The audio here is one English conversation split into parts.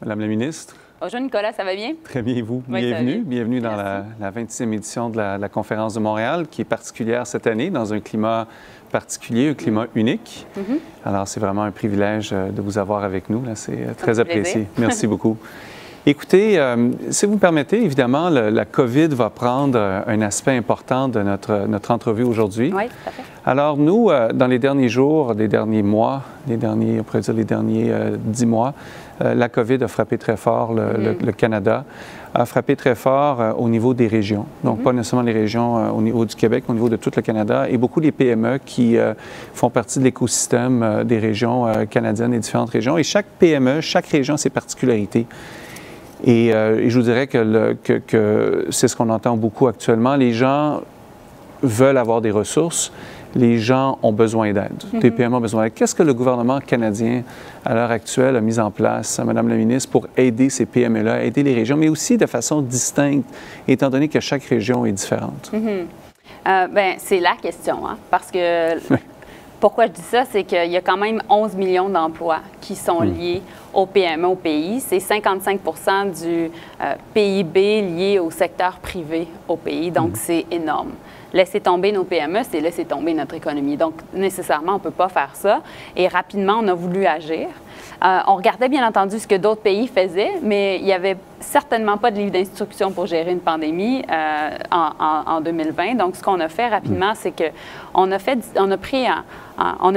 Madame la ministre. Bonjour Nicolas, ça va bien? Très bien, et vous? Oui, bienvenue. Bienvenue dans la 26e édition de la Conférence de Montréal, qui est particulière cette année, dans un climat particulier, un climat unique. Alors, c'est vraiment un privilège de vous avoir avec nous. C'est très apprécié. Merci beaucoup. Écoutez, si vous me permettez, évidemment, la COVID va prendre un aspect important de notre entrevue aujourd'hui. Oui, tout à fait. Alors, nous, dans les derniers jours, les derniers mois, on pourrait dire les derniers 10 mois, la COVID a frappé très fort le Canada, a frappé très fort au niveau des régions. Donc, pas nécessairement les régions au niveau du Québec, au niveau de tout le Canada, et beaucoup des PME qui font partie de l'écosystème des régions canadiennes et différentes régions. Et chaque PME, chaque région a ses particularités. Et je vous dirais que c'est ce qu'on entend beaucoup actuellement. Les gens veulent avoir des ressources. Les gens ont besoin d'aide. Les PME ont besoin d'aide. Qu'est-ce que le gouvernement canadien, à l'heure actuelle, a mis en place, Madame la ministre, pour aider ces PME-là, aider les régions, mais aussi de façon distincte, étant donné que chaque région est différente? Bien, c'est la question, hein, parce que... Pourquoi je dis ça? C'est qu'il y a quand même 11 millions d'emplois qui sont liés aux PME au pays. C'est 55 du PIB lié au secteur privé au pays. Donc, c'est énorme. Laisser tomber nos PME, c'est laisser tomber notre économie. Donc, nécessairement, on ne peut pas faire ça. Et rapidement, on a voulu agir. On regardait bien entendu ce que d'autres pays faisaient, mais il n'y avait certainement pas de livre d'instruction pour gérer une pandémie en 2020. Donc, ce qu'on a fait rapidement, c'est qu'on a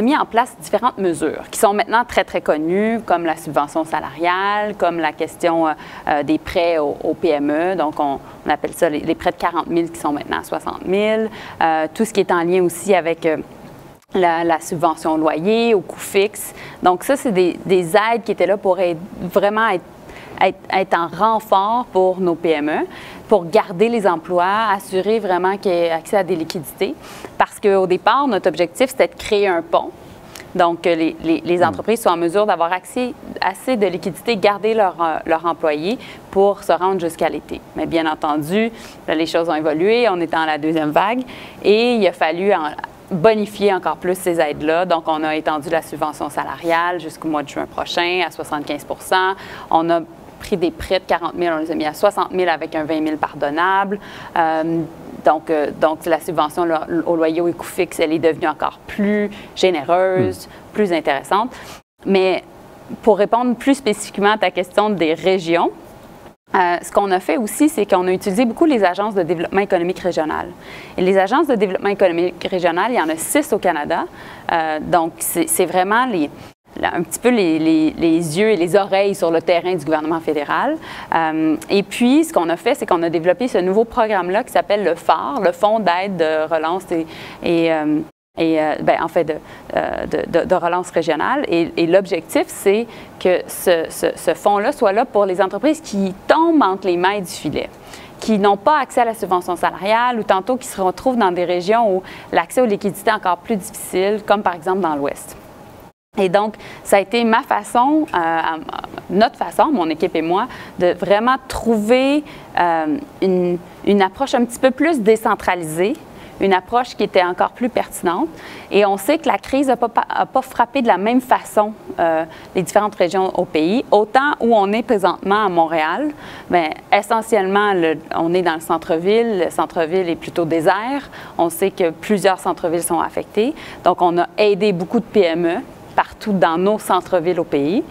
mis en place différentes mesures qui sont maintenant très, très connues, comme la subvention salariale, comme la question des prêts aux PME. Donc, on appelle ça les prêts de 40 000 qui sont maintenant à 60 000. Tout ce qui est en lien aussi avec... La subvention au loyer, au coût fixe. Donc ça, c'est des aides qui étaient là pour vraiment être en renfort pour nos PME, pour garder les emplois, assurer vraiment qu'il y ait accès à des liquidités. Parce qu'au départ, notre objectif, c'était de créer un pont. Donc, les entreprises sont en mesure d'avoir assez de liquidités, garder leurs employés pour se rendre jusqu'à l'été. Mais bien entendu, là, les choses ont évolué, on est dans la deuxième vague et il a fallu bonifier encore plus ces aides-là. Donc, on a étendu la subvention salariale jusqu'au mois de juin prochain à 75 %. On a pris des prêts de 40 000, on les a mis à 60 000 avec un 20 000 pardonnable. Donc, la subvention au loyer et coût fixe, elle est devenue encore plus généreuse, plus intéressante. Mais pour répondre plus spécifiquement à ta question des régions, ce qu'on a fait aussi, c'est qu'on a utilisé beaucoup les agences de développement économique régional. Et les agences de développement économique régional, il y en a 6 au Canada. Donc, c'est vraiment un petit peu les yeux et les oreilles sur le terrain du gouvernement fédéral. Et puis, ce qu'on a fait, c'est qu'on a développé ce nouveau programme-là qui s'appelle le FAR, le Fonds d'aide de relance de relance régionale. Et l'objectif, c'est que ce fonds-là soit là pour les entreprises qui tombent entre les mailles du filet, qui n'ont pas accès à la subvention salariale ou tantôt qui se retrouvent dans des régions où l'accès aux liquidités est encore plus difficile, comme par exemple dans l'Ouest. Et donc, ça a été ma façon, notre façon, mon équipe et moi, de vraiment trouver une approche un petit peu plus décentralisée, une approche qui était encore plus pertinente. Et on sait que la crise n'a pas frappé de la même façon les différentes régions au pays. Autant où on est présentement à Montréal, bien, essentiellement, on est dans le centre-ville. Le centre-ville est plutôt désert. On sait que plusieurs centres-villes sont affectés. Donc, on a aidé beaucoup de PME partout dans nos centres-villes au pays.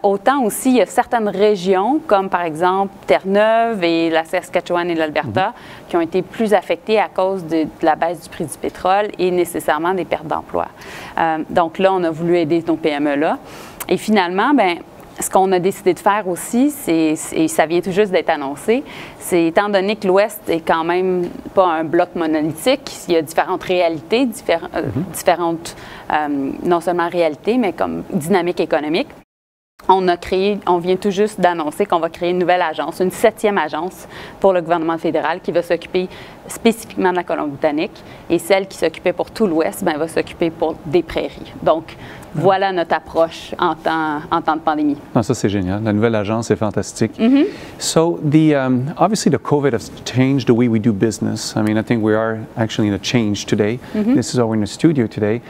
Autant aussi, il y a certaines régions, comme par exemple Terre-Neuve et la Saskatchewan et l'Alberta, qui ont été plus affectées à cause de la baisse du prix du pétrole et nécessairement des pertes d'emploi. Donc là, on a voulu aider nos PME-là. Et finalement, bien, ce qu'on a décidé de faire aussi, et ça vient tout juste d'être annoncé, c'est étant donné que l'Ouest est quand même pas un bloc monolithique, il y a différentes réalités, différentes non seulement réalités, mais comme dynamique économique. On vient tout juste d'annoncer qu'on va créer une nouvelle agence, une 7e agence pour le gouvernement fédéral qui va s'occuper spécifiquement de la Colombie-Britannique et celle qui s'occupait pour tout l'Ouest, bien, va s'occuper pour des prairies. Donc, voilà notre approche en temps de pandémie. Non, ça, c'est génial. La nouvelle agence est fantastique. So, obviously, the COVID has changed the way we do business. I mean, I think we are actually in a change today. This is why we're in the studio today.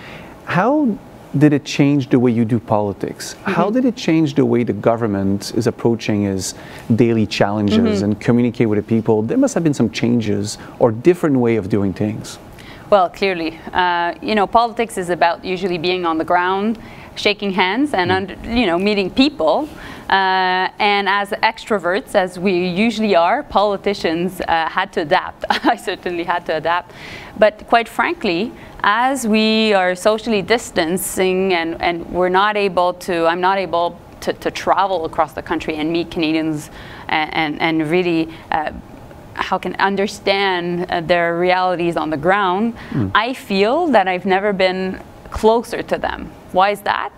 How did it change the way you do politics? How did it change the way the government is approaching its daily challenges and communicate with the people? There must have been some changes or different way of doing things. Well, clearly, you know, politics is about usually being on the ground, shaking hands, and meeting people. And as extroverts, as we usually are, politicians had to adapt. I certainly had to adapt. But quite frankly, as we are socially distancing and we're not able to, I'm not able to travel across the country and meet Canadians and really how can understand their realities on the ground, I feel that I've never been closer to them. Why is that?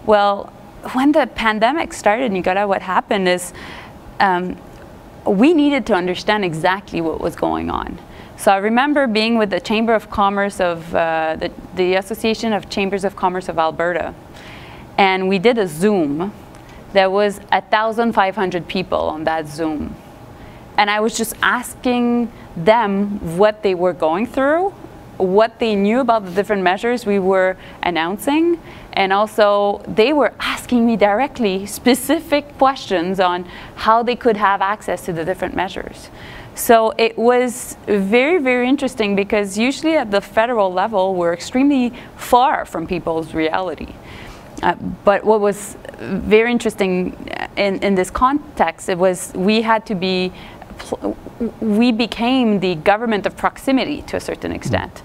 Well, when the pandemic started, Nicholas, what happened is we needed to understand exactly what was going on. So I remember being with the Chamber of Commerce of the Association of Chambers of Commerce of Alberta, and we did a Zoom. There was 1,500 people on that Zoom. And I was just asking them what they were going through, what they knew about the different measures we were announcing, and also they were asking me directly specific questions on how they could have access to the different measures. So it was very, very interesting because usually at the federal level, we're extremely far from people's reality. But what was very interesting in this context, it was we became the government of proximity to a certain extent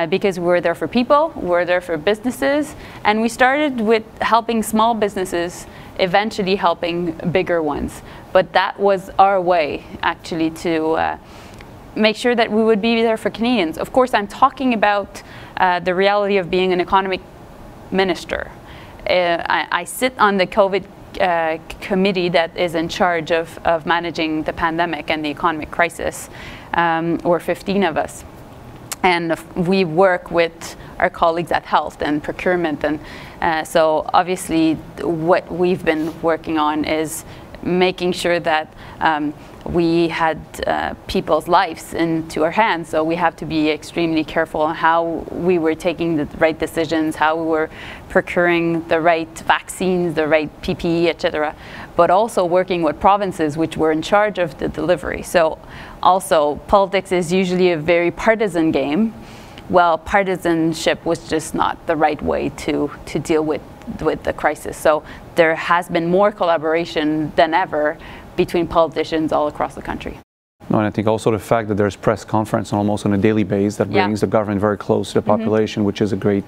because we were there for people, we were there for businesses, and we started with helping small businesses, eventually helping bigger ones. But that was our way actually to make sure that we would be there for Canadians. Of course, I'm talking about the reality of being an economic minister. I sit on the COVID committee that is in charge of managing the pandemic and the economic crisis. We're 15 of us. And we work with our colleagues at health and procurement. And so obviously what we've been working on is making sure that we had people's lives into our hands. So we have to be extremely careful on how we were taking the right decisions, how we were procuring the right vaccines, the right PPE, etc. But also working with provinces which were in charge of the delivery. So also politics is usually a very partisan game. Well, partisanship was just not the right way to deal with the crisis. So there has been more collaboration than ever between politicians all across the country. No, and I think also the fact that there's press conference almost on a daily basis that brings the government very close to the population, which is a great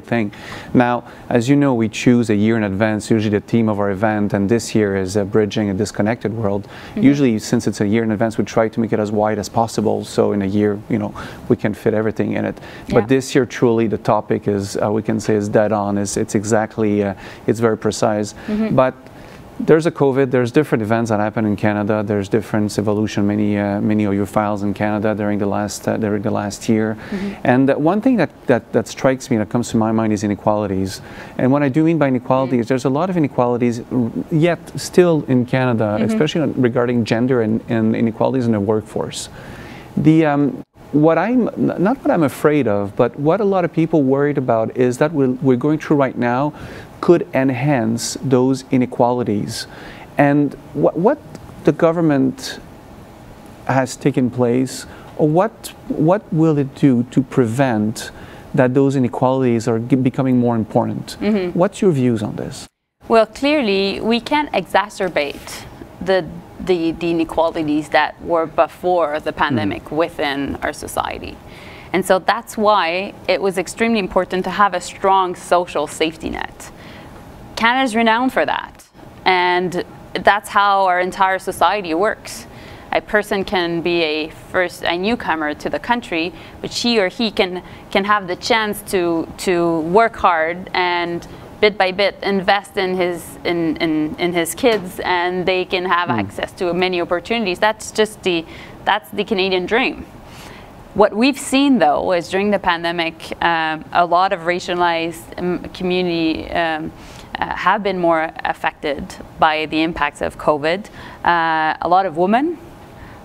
thing. Now, as you know, we choose a year in advance, usually the theme of our event, and this year is Bridging a Disconnected World. Usually, since it's a year in advance, we try to make it as wide as possible, so in a year, you know, we can fit everything in it. But this year, truly, the topic is, we can say, is dead on. It's exactly, it's very precise. But there's a COVID, there's different events that happen in Canada, there's different evolution, many of your files in Canada during the last year. And one thing that strikes me, that comes to my mind, is inequalities. And what I do mean by inequalities, there's a lot of inequalities yet still in Canada, especially regarding gender and inequalities in the workforce. What I'm afraid of, but what a lot of people worried about is that we're going through right now could enhance those inequalities. And what the government has taken place, or what will it do to prevent that those inequalities are becoming more important? What's your views on this? Well, clearly, we can't exacerbate the inequalities that were before the pandemic within our society. And so that's why it was extremely important to have a strong social safety net. Canada is renowned for that. And that's how our entire society works. A person can be a newcomer to the country, but she or he can have the chance to work hard and bit by bit invest in his kids, and they can have access to many opportunities. That's the Canadian dream. What we've seen, though, is during the pandemic, a lot of racialized community have been more affected by the impacts of COVID. A lot of women,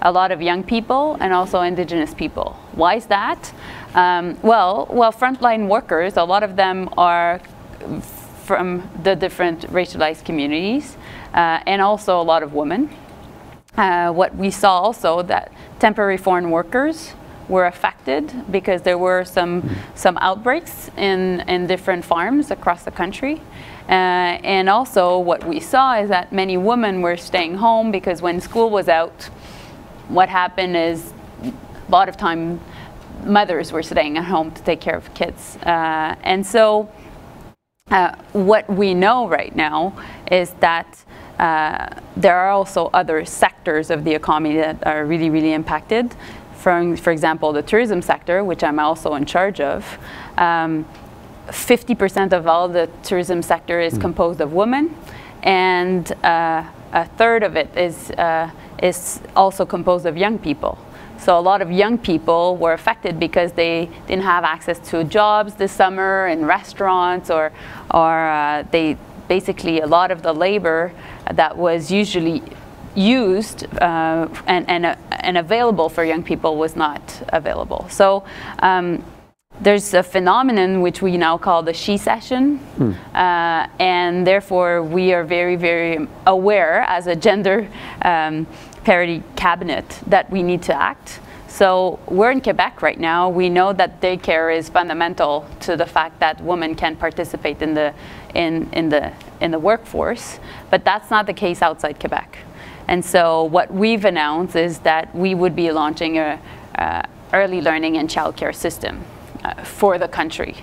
a lot of young people, and also Indigenous people. Why is that? Well, frontline workers, a lot of them are from the different racialized communities, and also a lot of women. What we saw also that temporary foreign workers were affected because there were some outbreaks in different farms across the country. And also what we saw is that many women were staying home because when school was out, what happened is a lot of time mothers were staying at home to take care of kids. And so what we know right now is that there are also other sectors of the economy that are really, really impacted. For example, the tourism sector, which I'm also in charge of, 50% of all the tourism sector is composed of women, and a third of it is also composed of young people. So a lot of young people were affected because they didn't have access to jobs this summer in restaurants, or they basically a lot of the labor that was usually used and available for young people was not available. So there's a phenomenon which we now call the she-cession, and therefore we are very, very aware as a gender parity cabinet that we need to act. So we're in Quebec right now. We know that daycare is fundamental to the fact that women can participate in the workforce, but that's not the case outside Quebec. And so what we've announced is that we would be launching a early learning and childcare system for the country,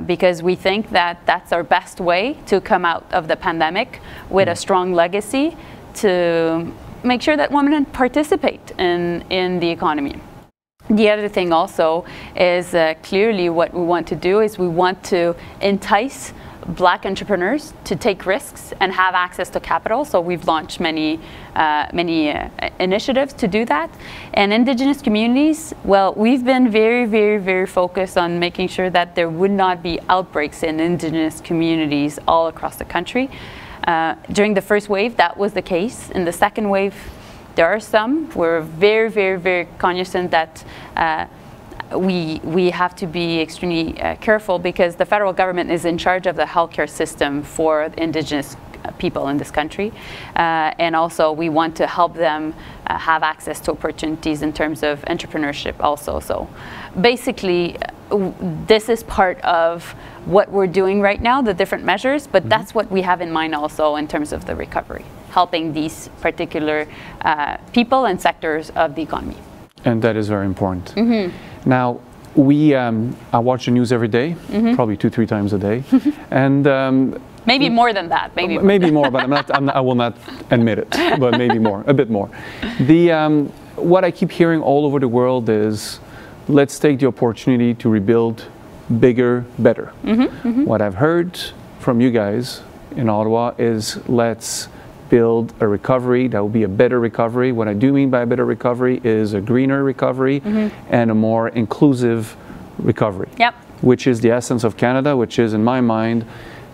because we think that that's our best way to come out of the pandemic with a strong legacy to make sure that women participate in the economy. The other thing also is clearly what we want to do is we want to entice Black entrepreneurs to take risks and have access to capital. So we've launched many initiatives to do that. And Indigenous communities, well, we've been very, very, very focused on making sure that there would not be outbreaks in Indigenous communities all across the country. During the first wave, that was the case. In the second wave, there are some. We're very, very, very cognizant that we have to be extremely careful because the federal government is in charge of the healthcare system for Indigenous people in this country. And also we want to help them have access to opportunities in terms of entrepreneurship also. So basically, this is part of what we're doing right now, the different measures, but that's what we have in mind also in terms of the recovery, helping these particular people and sectors of the economy. And that is very important. Now, I watch the news every day, probably 2-3 times a day, and maybe more than that. Maybe more, but I will not admit it. But maybe more, a bit more. What I keep hearing all over the world is, let's take the opportunity to rebuild bigger, better. What I've heard from you guys in Ottawa is, let's build a recovery that will be a better recovery. What I do mean by a better recovery is a greener recovery and a more inclusive recovery, which is the essence of Canada, which is, in my mind,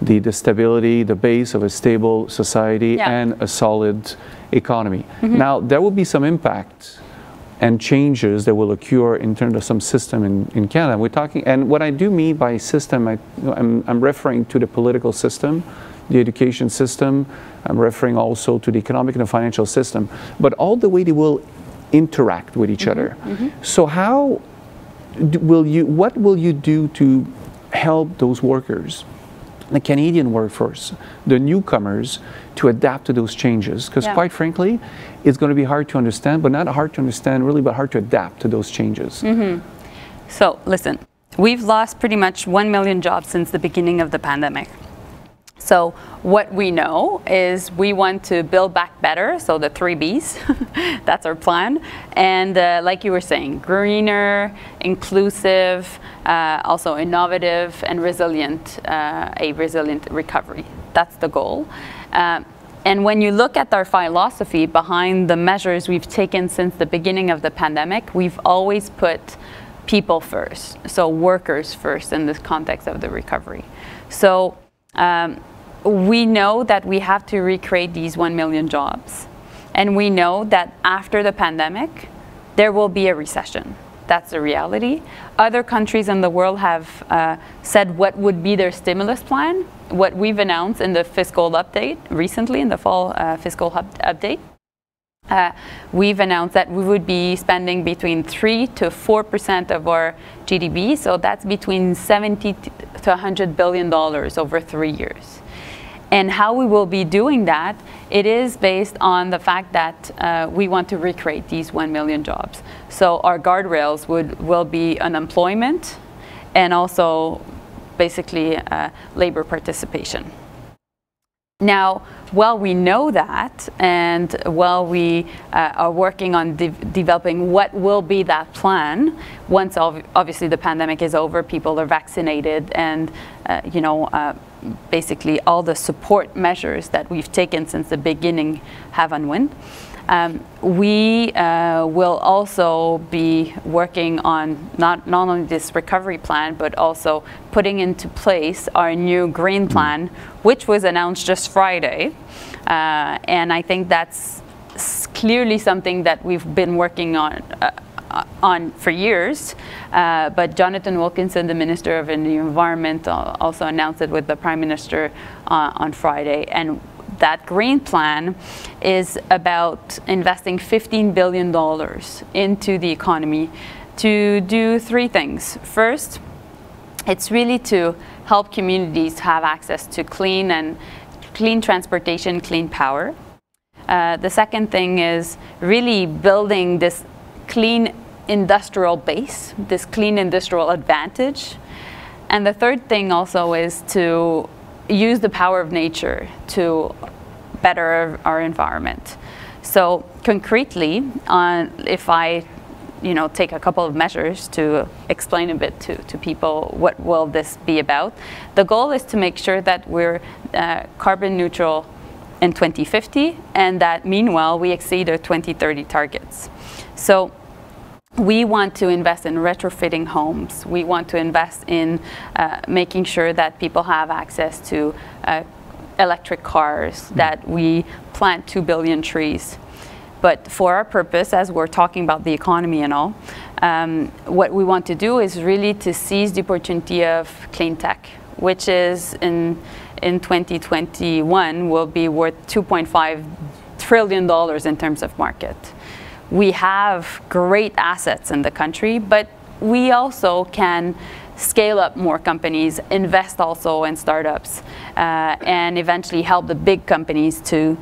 the stability, the base of a stable society and a solid economy. Now, there will be some impact and changes that will occur in terms of some system in Canada. We're talking, and what I do mean by system, I'm referring to the political system, the education system. I'm referring also to the economic and the financial system, but all the way they will interact with each other. So how what will you do to help those workers, the Canadian workforce, the newcomers, to adapt to those changes? Because quite frankly, it's going to be hard to understand, but not hard to understand really, but hard to adapt to those changes. So listen, we've lost pretty much 1 million jobs since the beginning of the pandemic. So what we know is we want to build back better, so the 3 Bs, that's our plan. And like you were saying, greener, inclusive, also innovative and resilient, a resilient recovery. That's the goal. And when you look at our philosophy behind the measures we've taken since the beginning of the pandemic, we've always put people first, so workers first in this context of the recovery. So we know that we have to recreate these 1 million jobs. And we know that after the pandemic, there will be a recession. That's the reality. Other countries in the world have said what would be their stimulus plan. What we've announced in the fiscal update recently, in the fall fiscal update, we've announced that we would be spending between 3 to 4% of our GDP. So that's between $70 to $100 billion over 3 years. And how we will be doing that, it is based on the fact that we want to recreate these 1 million jobs. So our guardrails will be unemployment and also basically labor participation. Now, while we know that, and while we are working on developing what will be that plan, once obviously the pandemic is over, people are vaccinated, and basically all the support measures that we've taken since the beginning have unwound. We will also be working on not only this recovery plan, but also putting into place our new green plan, which was announced just Friday. And I think that's clearly something that we've been working on for years. But Jonathan Wilkinson, the Minister of the Environment, also announced it with the Prime Minister on Friday. And that green plan is about investing $15 billion into the economy to do 3 things. First, it's really to help communities have access to clean transportation, clean power. The second thing is really building this clean industrial base, this clean industrial advantage. And the third thing also is to use the power of nature to better our environment. So concretely, if I take a couple of measures to explain a bit to people what will this be about, the goal is to make sure that we're carbon neutral in 2050 and that meanwhile we exceed our 2030 targets. So we want to invest in retrofitting homes. We want to invest in making sure that people have access to electric cars, that we plant 2 billion trees. But for our purpose, as we're talking about the economy and all, what we want to do is really to seize the opportunity of clean tech, which is in 2021 will be worth $2.5 trillion in terms of market. We have great assets in the country, but we also can scale up more companies, invest also in startups, and eventually help the big companies to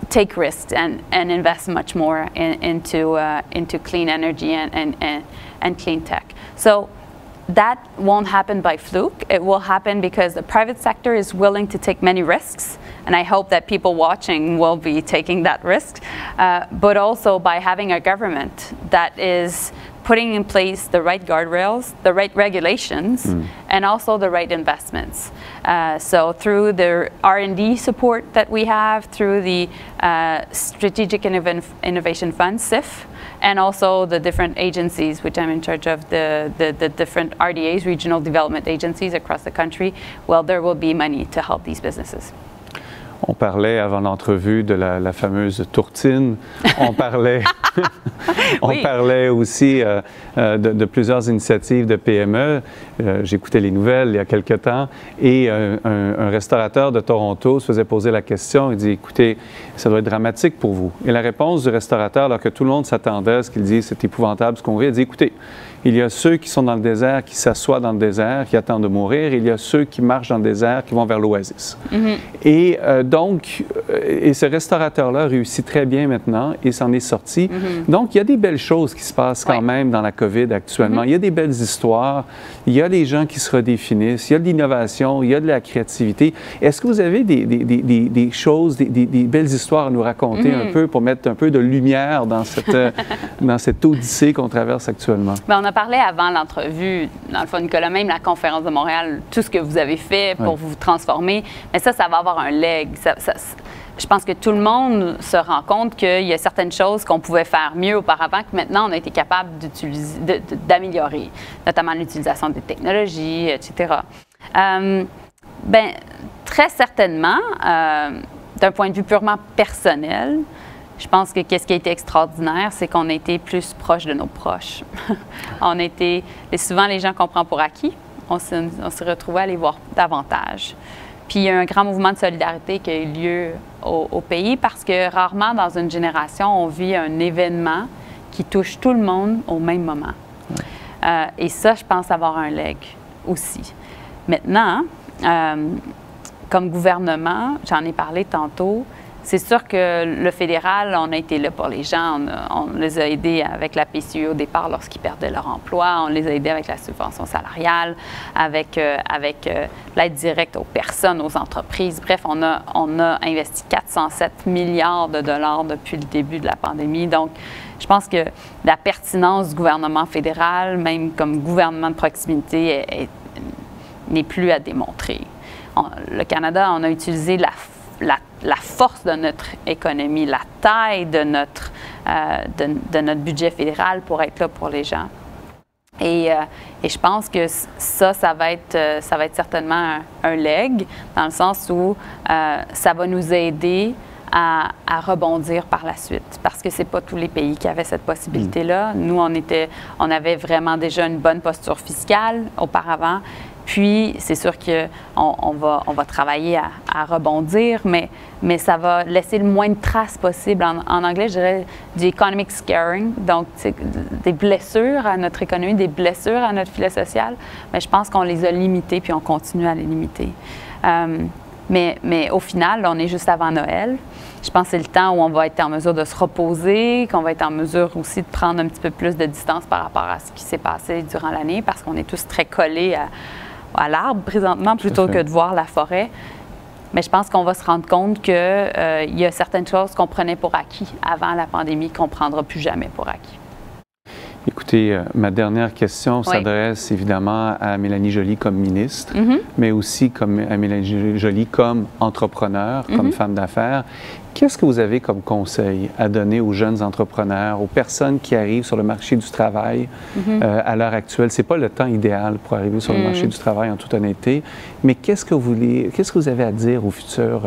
take risks and invest much more into clean energy and clean tech. So that won't happen by fluke. It will happen because the private sector is willing to take many risks, and I hope that people watching will be taking that risk, but also by having a government that is putting in place the right guardrails, the right regulations, and also the right investments. So through the R&D support that we have, through the Strategic Innovation Fund, SIF, and also the different agencies, which I'm in charge of, the different RDAs, Regional Development Agencies across the country, well, there will be money to help these businesses. On parlait avant l'entrevue de la fameuse tourtine. On parlait, on parlait aussi de plusieurs initiatives de PME. J'écoutais les nouvelles il y a quelque temps et un restaurateur de Toronto se faisait poser la question. Il dit, écoutez, ça doit être dramatique pour vous. Et la réponse du restaurateur, alors que tout le monde s'attendait à ce qu'il dise, c'est épouvantable ce qu'on vit, il dit, écoutez, il y a ceux qui sont dans le désert, qui s'assoient dans le désert, qui attendent de mourir. Il y a ceux qui marchent dans le désert, qui vont vers l'oasis. Et donc, ce restaurateur-là réussit très bien maintenant et s'en est sorti. Donc, il y a des belles choses qui se passent quand même dans la COVID actuellement. Il y a des belles histoires. Il y a les gens qui se redéfinissent. Il y a de l'innovation. Il y a de la créativité. Est-ce que vous avez des choses, des belles histoires à nous raconter un peu pour mettre un peu de lumière dans cette odyssée qu'on traverse actuellement? Bien, on a parlé avant l'entrevue, dans le fond, Nicolas, même la conférence de Montréal, tout ce que vous avez fait pour vous transformer, mais ça va avoir un leg. Je pense que tout le monde se rend compte qu'il y a certaines choses qu'on pouvait faire mieux auparavant que maintenant on a été capable d'améliorer, notamment l'utilisation des technologies, etc. Bien, très certainement, d'un point de vue purement personnel, je pense que qu'est-ce qui a été extraordinaire, c'est qu'on a été plus proche de nos proches. Et souvent, les gens qu'on prend pour acquis, on s'est retrouvés à les voir davantage. Puis il y a un grand mouvement de solidarité qui a eu lieu au pays parce que rarement dans une génération, on vit un événement qui touche tout le monde au même moment. Et ça, je pense avoir un leg aussi. Maintenant, comme gouvernement, j'en ai parlé tantôt, c'est sûr que le fédéral, on a été là pour les gens. On les a aidés avec la PCU au départ lorsqu'ils perdaient leur emploi. On les a aidés avec la subvention salariale, avec l'aide directe aux personnes, aux entreprises. Bref, on a investi 407 milliards de dollars depuis le début de la pandémie. Donc, je pense que la pertinence du gouvernement fédéral, même comme gouvernement de proximité, n'est plus à démontrer. Le Canada, on a utilisé la force de notre économie, la taille de notre budget fédéral pour être là pour les gens. Et je pense que ça va être certainement un leg, dans le sens où ça va nous aider à rebondir par la suite, parce que c'est pas tous les pays qui avaient cette possibilité-là. Nous, on avait vraiment déjà une bonne posture fiscale auparavant. Puis, c'est sûr qu'on va travailler à rebondir, mais ça va laisser le moins de traces possible. En anglais, je dirais du economic scarring, donc des blessures à notre économie, des blessures à notre filet social. Mais je pense qu'on les a limitées, puis on continue à les limiter. Mais au final, on est juste avant Noël. Je pense que c'est le temps où on va être en mesure de se reposer, qu'on va être en mesure aussi de prendre un petit peu plus de distance par rapport à ce qui s'est passé durant l'année, parce qu'on est tous très collés à l'arbre présentement plutôt que de voir la forêt. Mais je pense qu'on va se rendre compte qu'il y a certaines choses qu'on prenait pour acquis avant la pandémie qu'on ne prendra plus jamais pour acquis. Écoutez, ma dernière question s'adresse évidemment à Mélanie Joly comme ministre, mais aussi à Mélanie Joly comme entrepreneur, comme femme d'affaires. Qu'est-ce que vous avez comme conseil à donner aux jeunes entrepreneurs, aux personnes qui arrivent sur le marché du travail à l'heure actuelle? Ce n'est pas le temps idéal pour arriver sur le marché du travail, en toute honnêteté, mais qu'est-ce que vous avez à dire aux futurs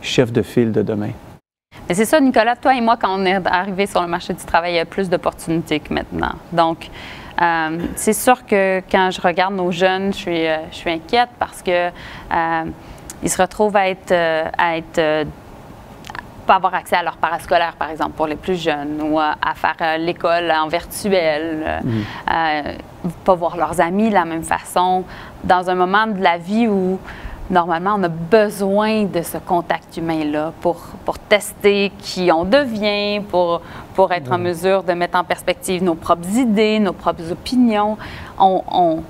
chefs de file de demain? C'est ça, Nicolas, toi et moi, quand on est arrivé sur le marché du travail, il y a plus d'opportunités que maintenant. Donc, c'est sûr que quand je regarde nos jeunes, je suis inquiète parce que ils se retrouvent à pas avoir accès à leur parascolaire, par exemple, pour les plus jeunes, ou à faire l'école en virtuel, pas voir leurs amis de la même façon, dans un moment de la vie où normalement, on a besoin de ce contact humain-là pour tester qui on devient, pour être en mesure de mettre en perspective nos propres idées, nos propres opinions. On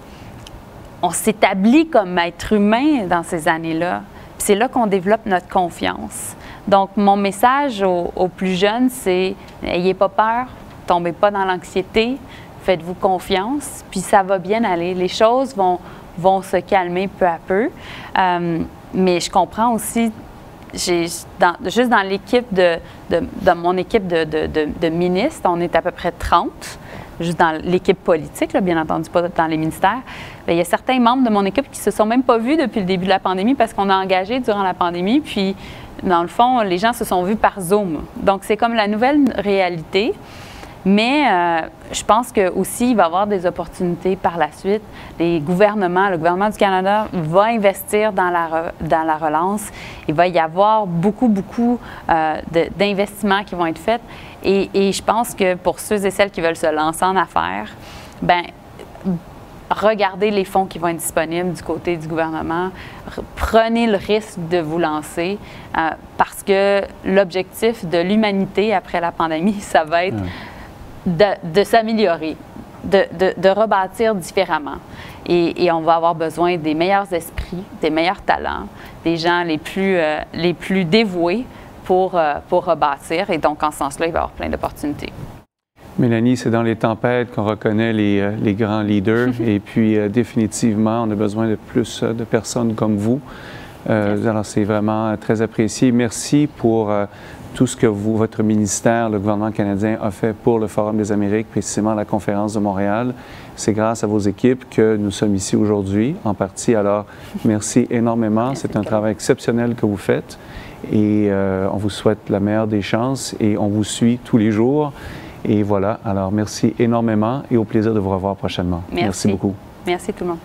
s'établit comme être humain dans ces années-là. C'est là qu'on développe notre confiance. Donc, mon message aux plus jeunes, c'est n'ayez pas peur, tombez pas dans l'anxiété, faites-vous confiance, puis ça va bien aller. Les choses vont se calmer peu à peu. Mais je comprends aussi, juste dans l'équipe dans mon équipe de ministres, on est à peu près 30, juste dans l'équipe politique, là, bien entendu, pas dans les ministères. Bien, il y a certains membres de mon équipe qui ne se sont même pas vus depuis le début de la pandémie parce qu'on a engagé durant la pandémie, puis dans le fond, les gens se sont vus par Zoom. Donc, c'est comme la nouvelle réalité. Mais je pense qu'aussi, il va y avoir des opportunités par la suite. Le gouvernement du Canada va investir dans la relance. Il va y avoir beaucoup d'investissements qui vont être faits. Et je pense que pour ceux et celles qui veulent se lancer en affaires, bien, regardez les fonds qui vont être disponibles du côté du gouvernement. Prenez le risque de vous lancer parce que l'objectif de l'humanité après la pandémie, ça va être de s'améliorer, de rebâtir différemment. Et on va avoir besoin des meilleurs esprits, des meilleurs talents, des gens les plus dévoués pour rebâtir. Et donc, en ce sens-là, il va y avoir plein d'opportunités. Mélanie, c'est dans les tempêtes qu'on reconnaît les grands leaders. Et puis, définitivement, on a besoin de plus de personnes comme vous. Alors, c'est vraiment très apprécié. Merci pour tout ce que votre ministère, le gouvernement canadien, a fait pour le Forum des Amériques, précisément la conférence de Montréal. C'est grâce à vos équipes que nous sommes ici aujourd'hui, en partie. Alors, merci énormément. C'est un travail exceptionnel que vous faites. Et on vous souhaite la meilleure des chances et on vous suit tous les jours. Et voilà, alors merci énormément et au plaisir de vous revoir prochainement. Merci beaucoup. Merci tout le monde.